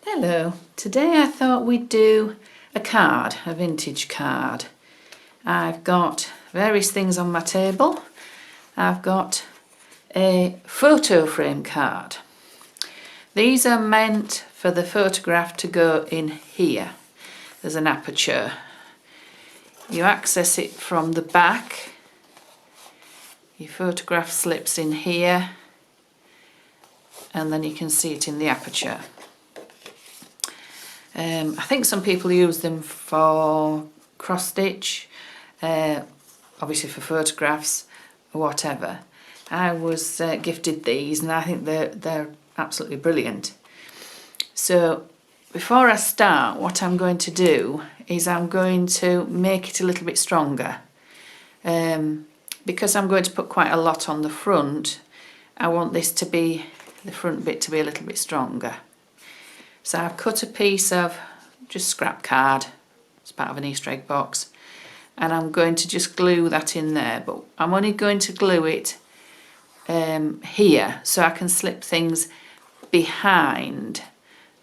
Hello, today I thought we'd do a card, a vintage card. I've got various things on my table. I've got a photo frame card. These are meant for the photograph to go in here. There's an aperture. You access it from the back. Your photograph slips in here and then you can see it in the aperture. I think some people use them for cross stitch, obviously for photographs or whatever. I was gifted these and I think they're absolutely brilliant. So before I start, what I'm going to do is I'm going to make it a little bit stronger. Because I'm going to put quite a lot on the front, I want this to be, the front bit to be a little bit stronger. So I've cut a piece of just scrap card, it's part of an Easter egg box, and I'm going to just glue that in there, but I'm only going to glue it here so I can slip things behind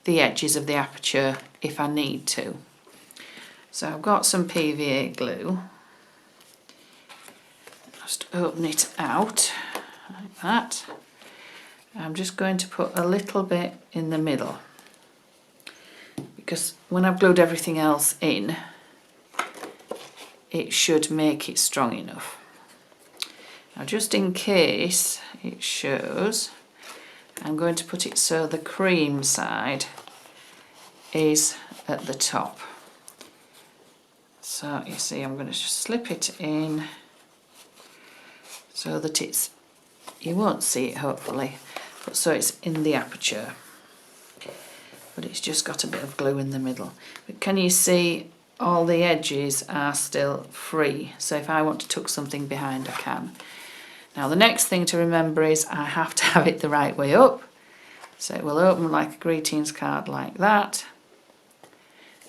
the edges of the aperture if I need to. So I've got some PVA glue, just open it out like that. I'm just going to put a little bit in the middle, because when I've glued everything else in, it should make it strong enough. Now just in case it shows, I'm going to put it so the cream side is at the top. So you see I'm going to just slip it in so that it's, you won't see it hopefully, but so it's in the aperture. But it's just got a bit of glue in the middle. But can you see all the edges are still free? So if I want to tuck something behind, I can. Now the next thing to remember is I have to have it the right way up. So it will open like a greetings card like that.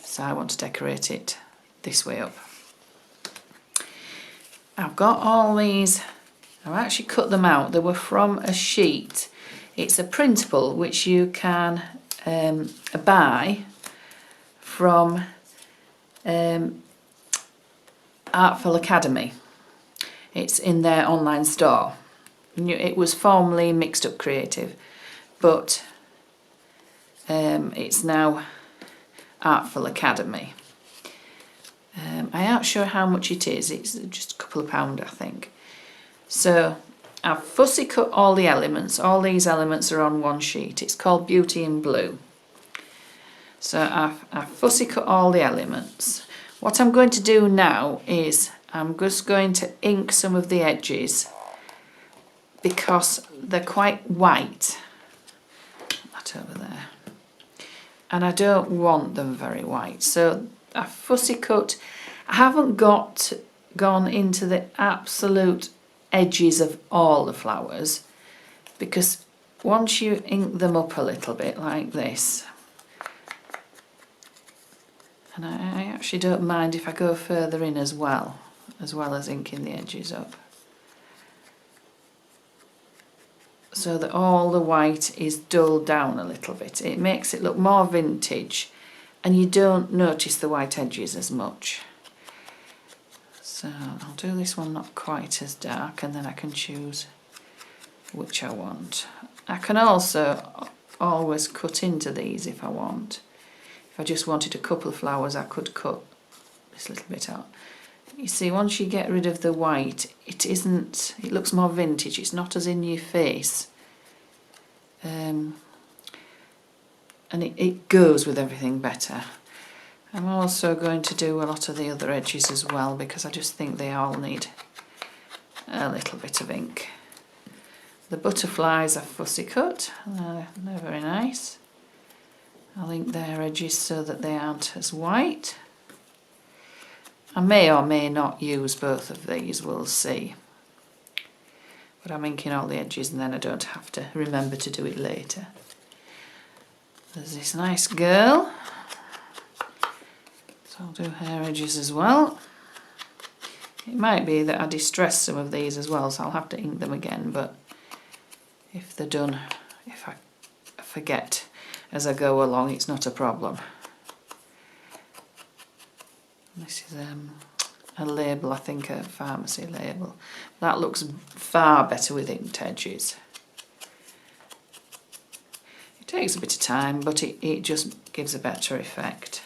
So I want to decorate it this way up. I've got all these, I've actually cut them out. They were from a sheet. It's a printable which you can buy from Artful Academy. It's in their online store. It was formerly Mixed Up Creative, but it's now Artful Academy. I aren't sure how much it is, it's just a couple of pound I think. So I've fussy cut all the elements. All these elements are on one sheet. It's called Beauty in Blue. So I've fussy cut all the elements. What I'm going to do now is I'm just going to ink some of the edges because they're quite white. That over there. And I don't want them very white. So I've fussy cut. I haven't gone into the absolute edges of all the flowers, because once you ink them up a little bit like this, and I actually don't mind if I go further in as well as inking the edges up, so that all the white is dulled down a little bit. It makes it look more vintage and you don't notice the white edges as much. So I'll do this one not quite as dark and then I can choose which I want. I can also always cut into these if I want. If I just wanted a couple of flowers I could cut this little bit out. You see, once you get rid of the white, it looks more vintage, it's not as in your face. And it goes with everything better. I'm also going to do a lot of the other edges as well because I just think they all need a little bit of ink. The butterflies are fussy cut, they're very nice. I'll ink their edges so that they aren't as white. I may or may not use both of these, we'll see. But I'm inking all the edges and then I don't have to remember to do it later. There's this nice girl. So I'll do her edges as well. It might be that I distress some of these as well, so I'll have to ink them again, but if they're done, if I forget. as I go along, it's not a problem. This is a label, I think, a pharmacy label. That looks far better with inked edges. It takes a bit of time, but it just gives a better effect.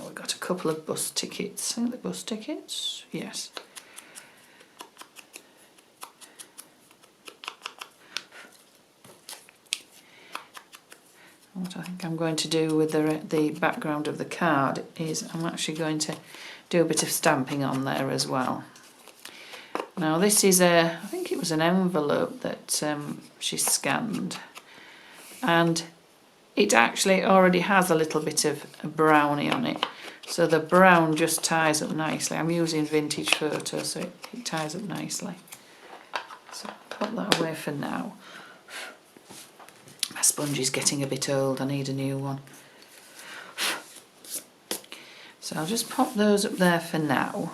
We've got a couple of bus tickets. I think the bus tickets, yes. What I think I'm going to do with the background of the card is I'm actually going to do a bit of stamping on there as well. Now this is I think it was an envelope that she scanned, and it actually already has a little bit of brownie on it, so the brown just ties up nicely. I'm using vintage photo, so it ties up nicely. So put that away for now. My sponge is getting a bit old, I need a new one. So I'll just pop those up there for now.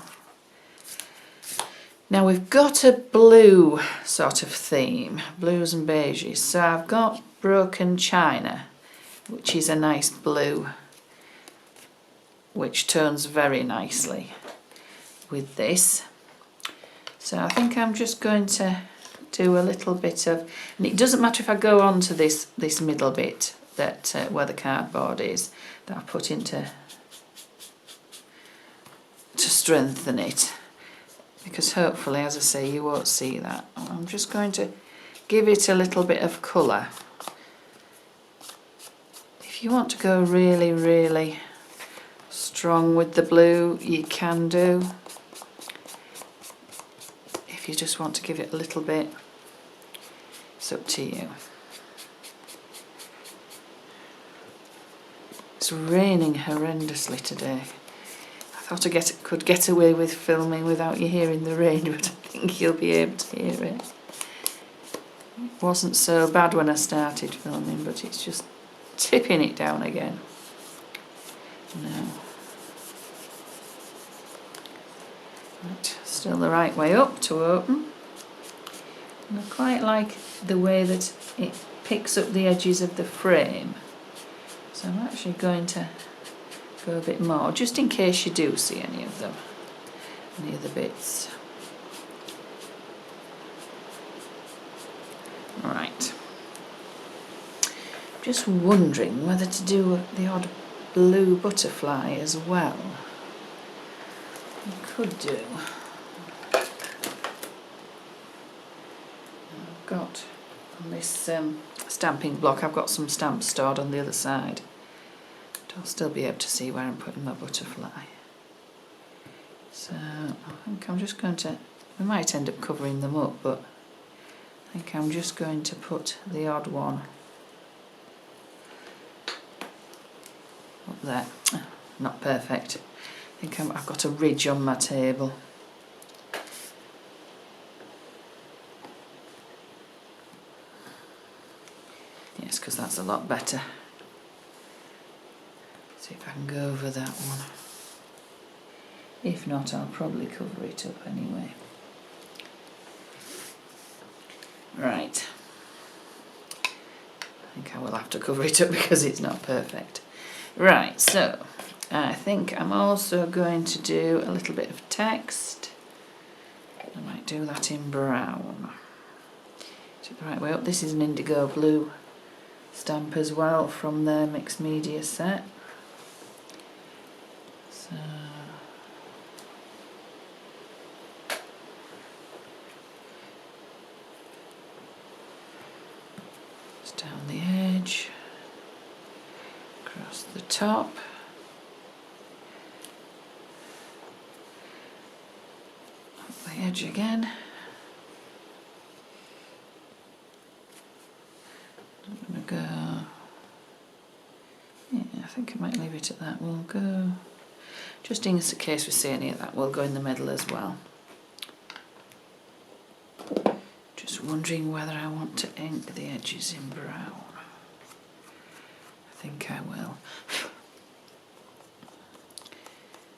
Now we've got a blue sort of theme, blues and beiges. So I've got Broken China, which is a nice blue, which tones very nicely with this. So I think I'm just going to do a little bit of, and it doesn't matter if I go on to this middle bit that where the cardboard is, that I put into to strengthen it, because hopefully, as I say, you won't see that. I'm just going to give it a little bit of colour. If you want to go really, really strong with the blue, you can do. If you just want to give it a little bit, it's up to you. It's raining horrendously today. I thought I could get away with filming without you hearing the rain, but I think you'll be able to hear it. It wasn't so bad when I started filming, but it's just tipping it down again. No. Right, still the right way up to open. And I quite like the way that it picks up the edges of the frame. So I'm actually going to go a bit more, just in case you do see any of them, any of the bits. Right. Just wondering whether to do the odd blue butterfly as well. I could do. I've got on this stamping block, I've got some stamps stored on the other side. But I'll still be able to see where I'm putting my butterfly. So I think I'm just going to, we might end up covering them up, but I think I'm just going to put the odd one up there. Not perfect. I think I've got a ridge on my table. Yes, because that's a lot better. See if I can go over that one. If not, I'll probably cover it up anyway. Right. I think I will have to cover it up because it's not perfect. Right, so I think I'm also going to do a little bit of text. I might do that in brown. Is it the right way up? This is an indigo blue stamp as well from their mixed media set. So just down the edge, across the top. Up the edge again. I'm going to go, yeah, I think I might leave it at that. We'll go, just in case we see any of that, we'll go in the middle as well. Just wondering whether I want to ink the edges in brown. I think I will.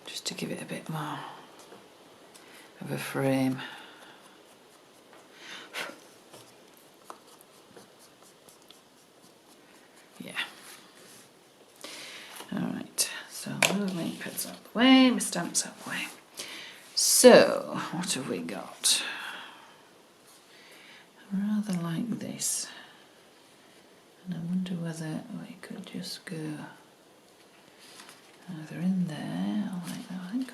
Just to give it a bit more of a frame. pads out the way, my stamps out the way. So, what have we got? I rather like this. And I wonder whether we could just go either in there or like that. I think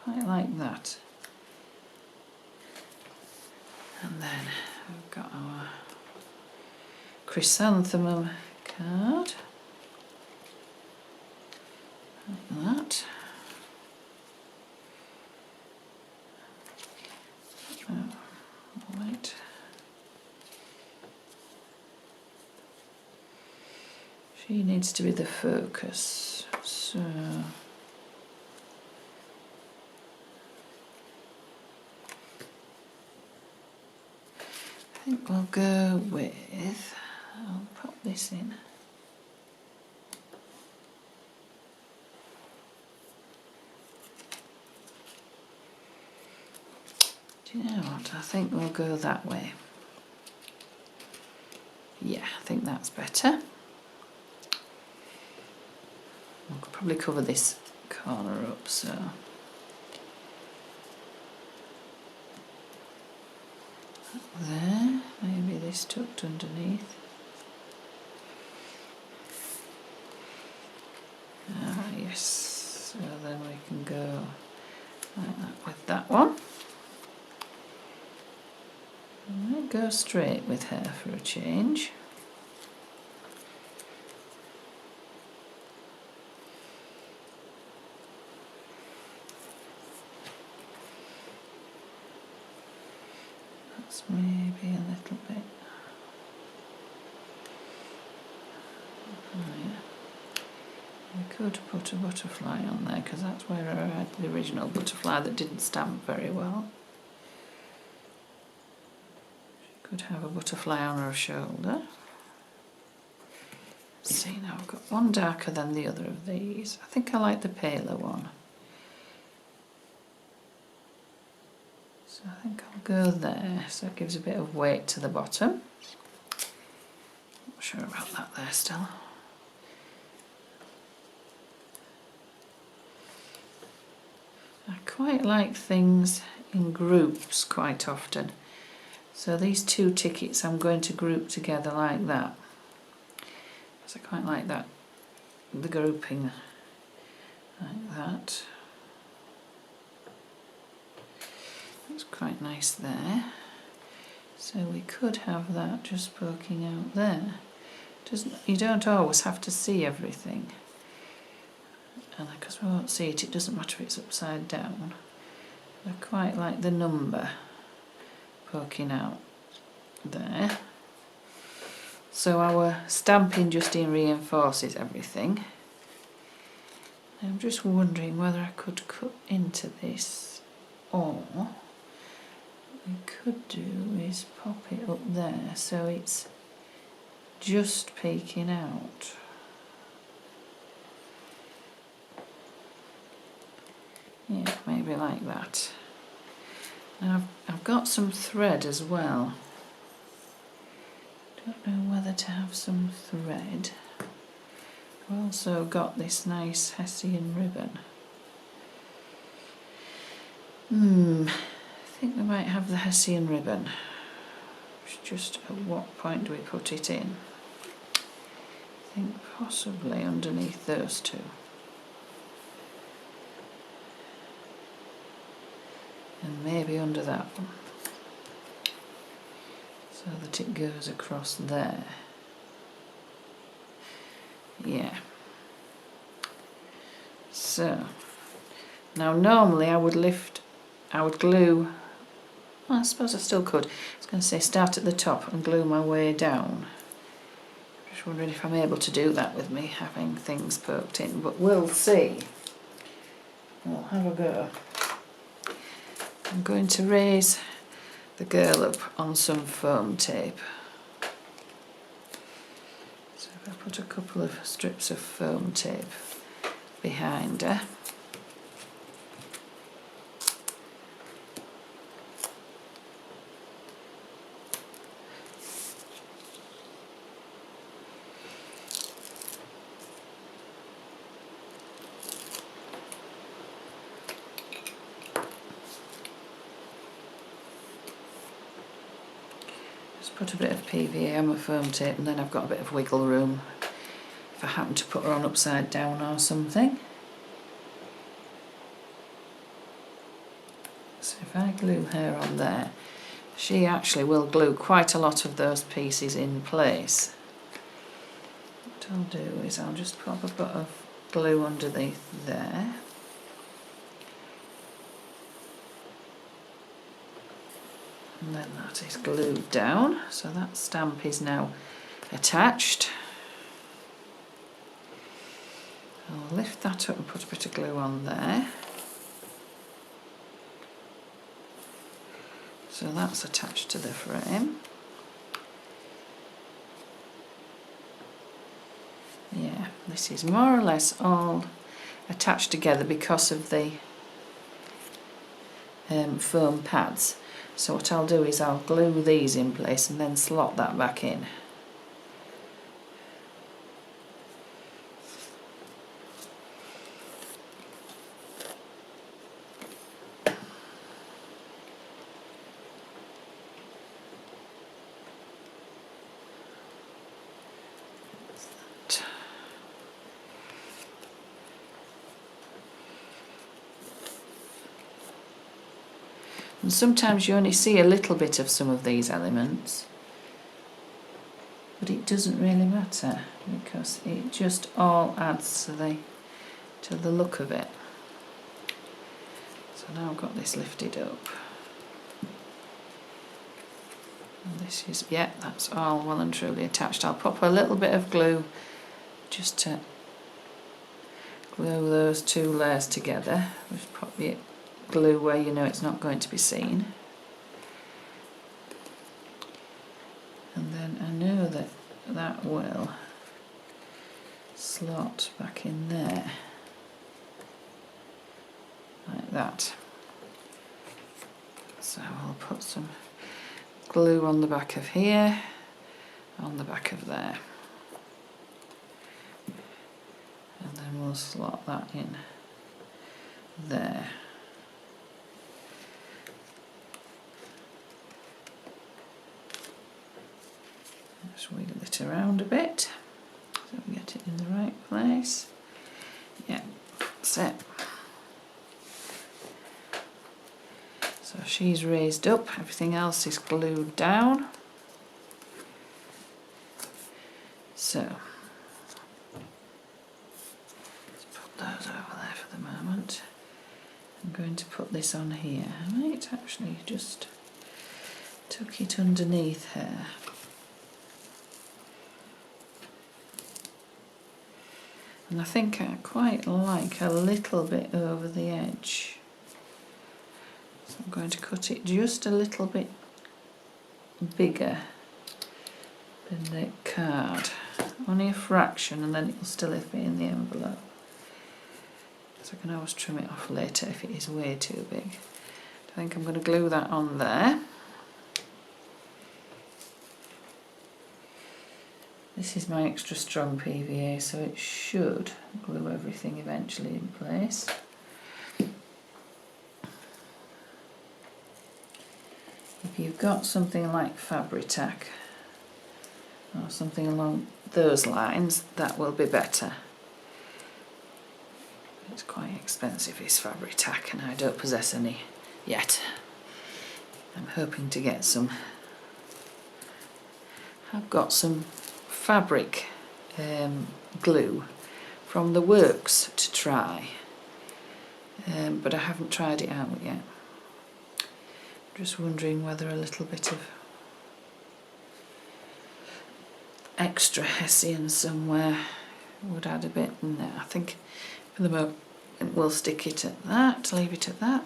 quite like that. And then we've got our chrysanthemum card. Like that. Oh, wait. She needs to be the focus, so I think we'll go with, I'll pop this in. Do you know what? I think we'll go that way. Yeah, I think that's better. We'll probably cover this corner up, so there, maybe this tucked underneath. Ah, yes, so then we can go like that with that one. I might go straight with her for a change. That's maybe a little bit. Oh, yeah. We could put a butterfly on there because that's where I had the original butterfly that didn't stamp very well. She could have a butterfly on her shoulder. Let's see, now I've got one darker than the other of these. I think I like the paler one. So I think I'll go there, so it gives a bit of weight to the bottom. Not sure about that there still. I quite like things in groups quite often. So these two tickets I'm going to group together like that. Because I quite like that, the grouping like that. That's quite nice there. So we could have that just poking out there. You don't always have to see everything. And because we won't see it, it doesn't matter if it's upside down. I quite like the number poking out there. So our stamping just reinforces everything. I'm just wondering whether I could cut into this, or what we could do is pop it up there so it's just peeking out. Yeah, maybe like that. Now I've got some thread as well. Don't know whether to have some thread. I've also got this nice Hessian ribbon. I think we might have the Hessian ribbon. It's just at what point do we put it in? I think possibly underneath those two. And maybe under that one, so that it goes across there. Yeah. So now normally I would glue, well, I suppose I still could. I was going to say start at the top and glue my way down. Just wondering if I'm able to do that with me having things poked in, but we'll see. We'll have a go. I'm going to raise the girl up on some foam tape. So if I put a couple of strips of foam tape behind her. put a bit of PVA on my foam tape, and then I've got a bit of wiggle room if I happen to put her on upside down or something. So if I glue her on there, she actually will glue quite a lot of those pieces in place. What I'll do is I'll just pop a bit of glue underneath there. And then that is glued down, so that stamp is now attached. I'll lift that up and put a bit of glue on there. So that's attached to the frame. Yeah, this is more or less all attached together because of the foam pads. So what I'll do is I'll glue these in place and then slot that back in. And sometimes you only see a little bit of some of these elements, but it doesn't really matter because it just all adds to the look of it. So now I've got this lifted up. And this is, yeah, that's all well and truly attached. I'll pop a little bit of glue just to glue those two layers together. Just pop the glue where you know it's not going to be seen. And then I know that that will slot back in there, like that. So I'll put some glue on the back of here, on the back of there. And then we'll slot that in there. Just wiggle it around a bit so we get it in the right place. Yeah, that's it. So she's raised up, everything else is glued down. So let's put those over there for the moment. I'm going to put this on here. I might actually just tuck it underneath her. And I think I quite like a little bit over the edge. So I'm going to cut it just a little bit bigger than the card. Only a fraction, and then it will still be in the envelope. So I can always trim it off later if it is way too big. I think I'm going to glue that on there. This is my extra strong PVA, so it should glue everything eventually in place. If you've got something like Fabri-Tac or something along those lines, that will be better. It's quite expensive, this Fabri-Tac, and I don't possess any yet. I'm hoping to get some. I've got some fabric glue from the Works to try, but I haven't tried it out yet. Just wondering whether a little bit of extra Hessian somewhere would add a bit. No, I think for the moment we'll stick it at that, leave it at that.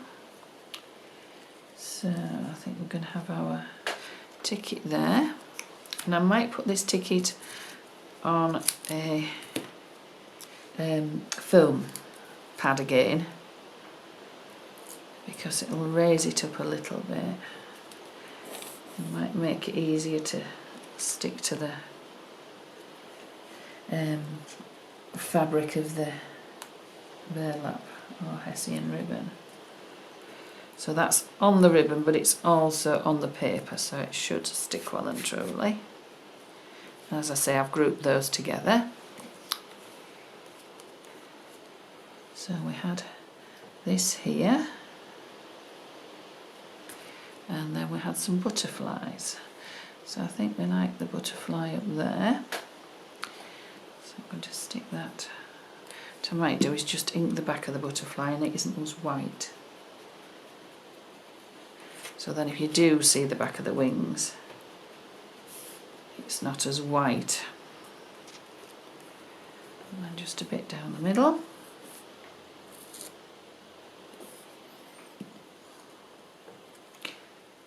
So I think we're going to have our ticket there. And I might put this ticket on a foam pad again because it will raise it up a little bit. It might make it easier to stick to the fabric of the burlap or Hessian ribbon. So that's on the ribbon, but it's also on the paper, so it should stick well and truly. And as I say, I've grouped those together. So we had this here, and then we had some butterflies. So I think we like the butterfly up there. So I'm going to stick that. What I might do is just ink the back of the butterfly and it isn't as white. So then if you do see the back of the wings, it's not as white. And then just a bit down the middle.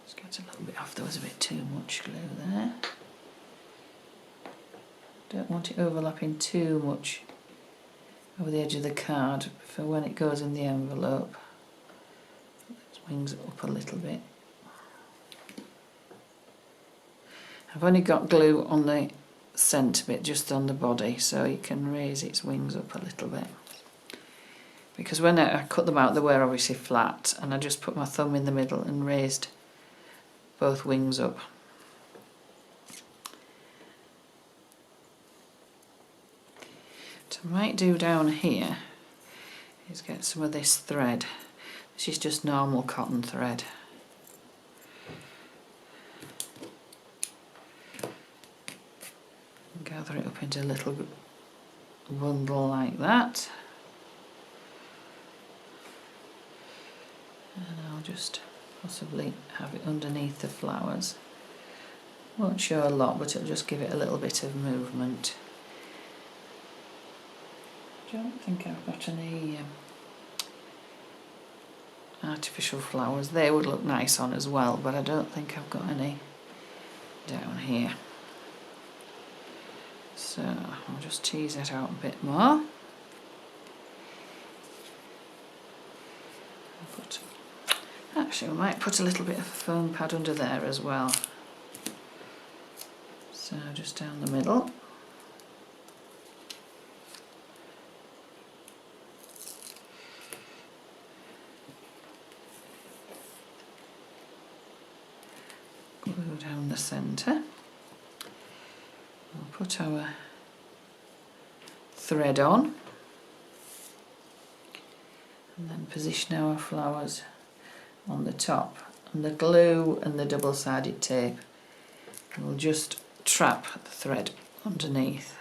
Just get a little bit off, there was a bit too much glue there. Don't want it overlapping too much over the edge of the card for when it goes in the envelope. Let's wings it up a little bit. I've only got glue on the centre bit, just on the body, so you can raise its wings up a little bit. Because when I cut them out, they were obviously flat, and I just put my thumb in the middle and raised both wings up. What I might do down here is get some of this thread. This is just normal cotton thread. Gather it up into a little bundle like that. And I'll just possibly have it underneath the flowers. Won't show a lot, but it'll just give it a little bit of movement. I don't think I've got any artificial flowers. They would look nice on as well, but I don't think I've got any down here. So I'll just tease it out a bit more. Actually, we might put a little bit of foam pad under there as well. So just down the middle. Glue down the centre. We'll put our thread on and then position our flowers on the top, and the glue and the double-sided tape will just trap the thread underneath.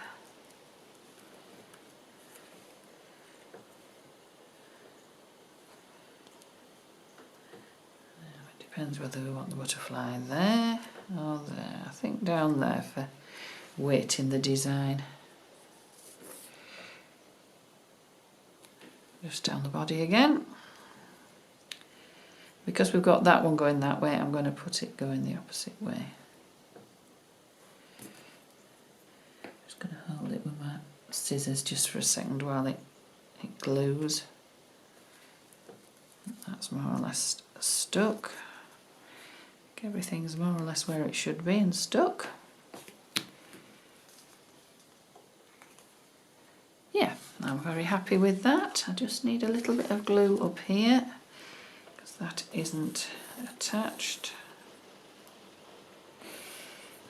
Now it depends whether we want the butterfly there or there. I think down there for weight in the design. Just down the body again. Because we've got that one going that way, I'm going to put it going the opposite way. Just going to hold it with my scissors just for a second while it glues. That's more or less stuck. Everything's more or less where it should be and stuck. Yeah, I'm very happy with that. I just need a little bit of glue up here because that isn't attached.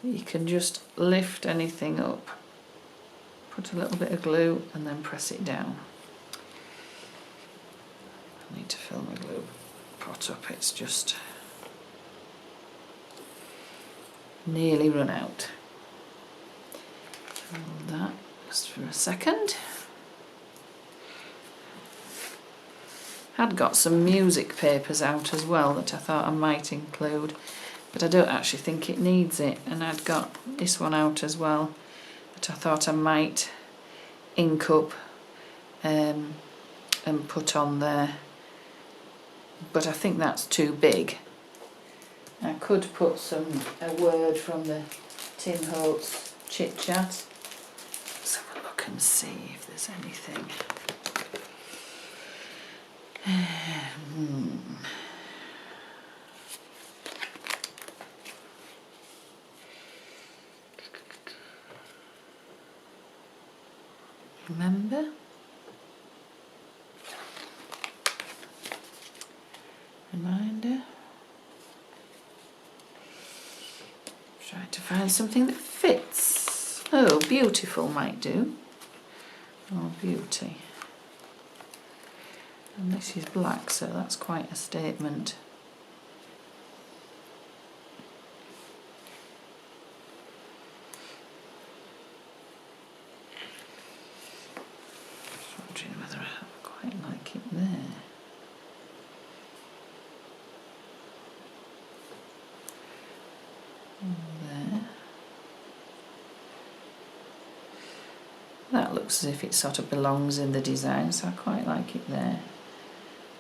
You can just lift anything up, put a little bit of glue and then press it down. I need to fill my glue pot up, it's just nearly run out. Hold that just for a second. Had got some music papers out as well that I thought I might include, but I don't actually think it needs it, and I'd got this one out as well that I thought I might ink up and put on there, but I think that's too big. I could put a word from the Tim Holtz Chit Chat. Let's have a look and see if there's anything. Remember? Remind Try to find something that fits. Oh, beautiful might do. Oh, beauty. And this is black, so that's quite a statement. Just wondering whether I quite like it there. There. That looks as if it sort of belongs in the design, so I quite like it there.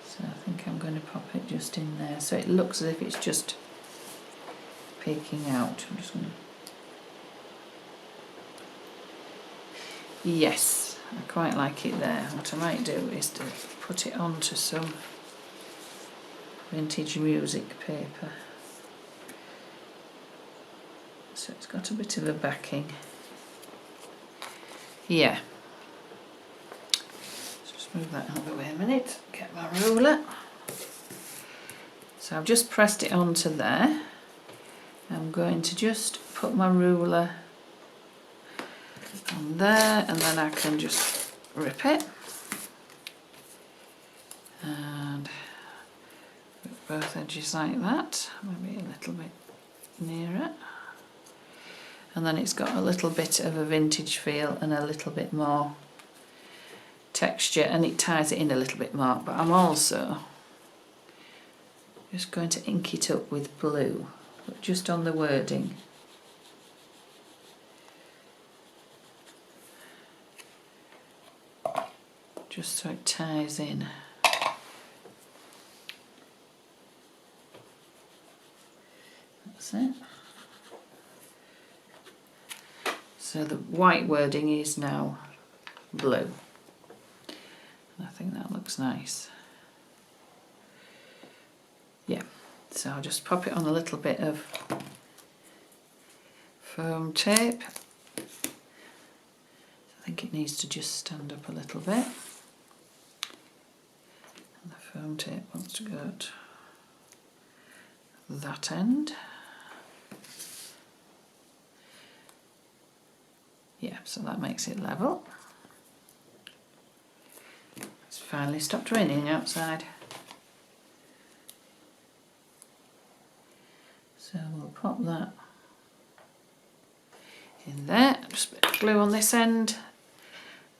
So I think I'm going to pop it just in there, so it looks as if it's just peeking out. I'm just going to... Yes, I quite like it there. What I might do is to put it onto some vintage music paper. So it's got a bit of a backing. Yeah. Let's just move that out of the way a minute. Get my ruler. So I've just pressed it onto there. I'm going to just put my ruler on there, and then I can just rip it. And rip both edges like that. Maybe a little bit nearer. And then it's got a little bit of a vintage feel and a little bit more texture, and it ties it in a little bit more. But I'm also just going to ink it up with blue, but just on the wording. Just so it ties in. That's it. So the white wording is now blue. And I think that looks nice. Yeah, so I'll just pop it on a little bit of foam tape. I think it needs to just stand up a little bit. And the foam tape wants to go at that end. Yeah, so that makes it level. It's finally stopped raining outside. So we'll pop that in there, just a bit of glue on this end,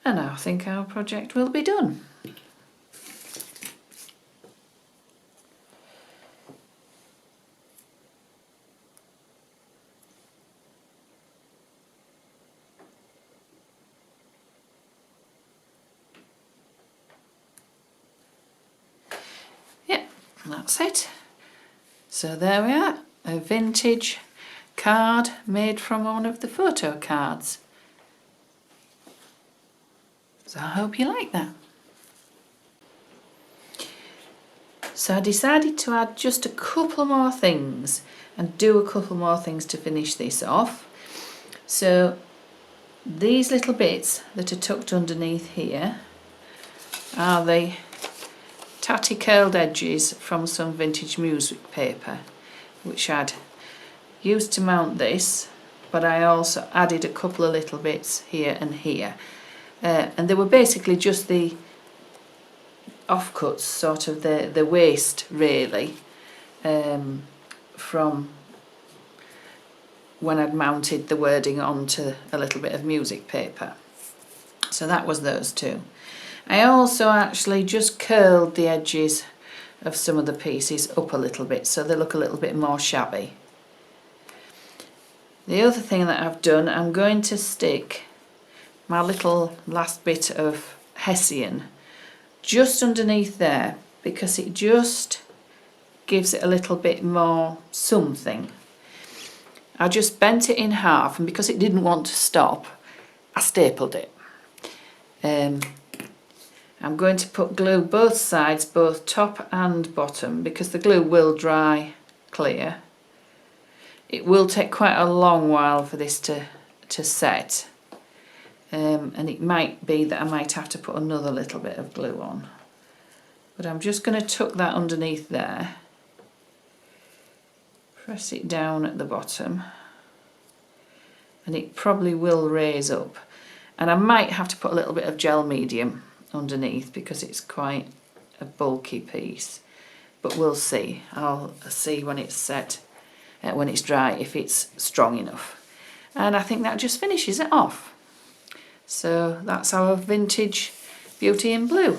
and I think our project will be done. That's it. So there we are, a vintage card made from one of the photo cards. So I hope you like that. So I decided to add just a couple more things and do a couple more things to finish this off. So these little bits that are tucked underneath here are the tatty curled edges from some vintage music paper, which I'd used to mount this, but I also added a couple of little bits here and here, and they were basically just the offcuts, sort of the waste really, from when I'd mounted the wording onto a little bit of music paper. So that was those two. I also actually just curled the edges of some of the pieces up a little bit so they look a little bit more shabby. The other thing that I've done, I'm going to stick my little last bit of Hessian just underneath there, because it just gives it a little bit more something. I just bent it in half, and because it didn't want to stop, I stapled it. I'm going to put glue both sides, both top and bottom, because the glue will dry clear. It will take quite a long while for this to set, and it might be that I might have to put another little bit of glue on. But I'm just going to tuck that underneath there, press it down at the bottom, and it probably will raise up. And I might have to put a little bit of gel medium underneath because it's quite a bulky piece, but we'll see. I'll see when it's set, when it's dry, if it's strong enough. And I think that just finishes it off. So that's our vintage Beauty in Blue.